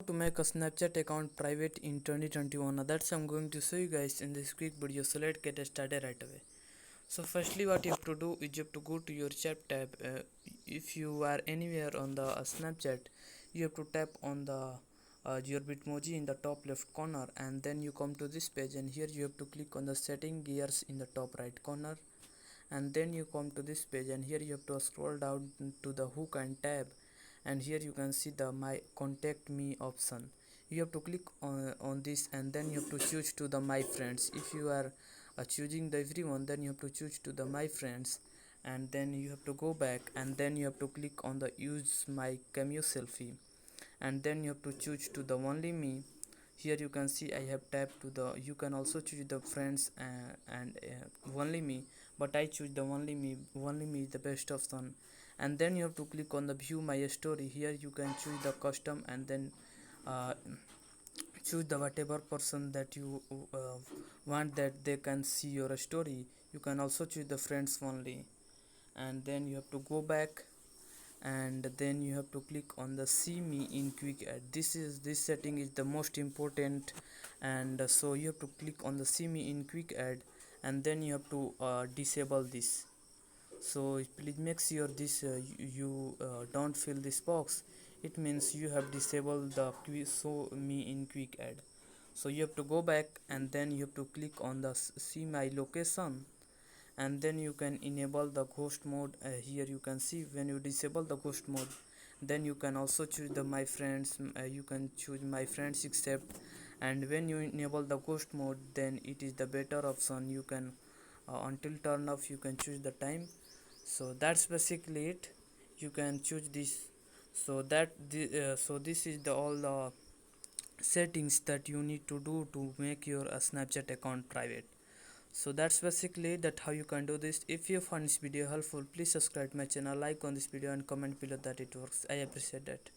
To make a Snapchat account private in 2021, that's I'm going to show you guys in this quick video, so let's get started right away. So firstly what you have to do is you have to go to your chat tab. If you are anywhere on the Snapchat, you have to tap on the your Bitmoji in the top left corner, and then you come to this page, and here you have to click on the setting gears in the top right corner, and then you come to this page, and here you have to scroll down to the hook and tab, and here you can see the my contact me option. You have to click on this, and then you have to choose to the my friends. If you are choosing the everyone, then you have to choose to the my friends, and then you have to go back, and then you have to click on the use my cameo selfie, and then you have to choose to the only me. Here you can see I have tapped to the, you can also choose the friends and only me, but I choose the only me. Only me is the best option. And then you have to click on the view my story. Here you can choose the custom, and then uh, choose the whatever person that you want that they can see your story. You can also choose the friends only, and then you have to go back, and then you have to click on the see me in quick add. This setting is the most important, and so you have to click on the see me in quick add, and then you have to disable this. So please make sure this you don't fill this box. It means you have disabled the show me in quick add. So you have to go back, and then you have to click on the see my location, and then you can enable the ghost mode. Here you can see when you disable the ghost mode, then you can also choose the my friends. You can choose my friends except, and when you enable the ghost mode, then it is the better option. You can until turn off you can choose the time. So that's basically it. You can choose this. So this is the all the settings that you need to do to make your Snapchat account private. So that's basically that how you can do this. If you find this video helpful, please subscribe my channel, like on this video, and comment below that it works. I appreciate that.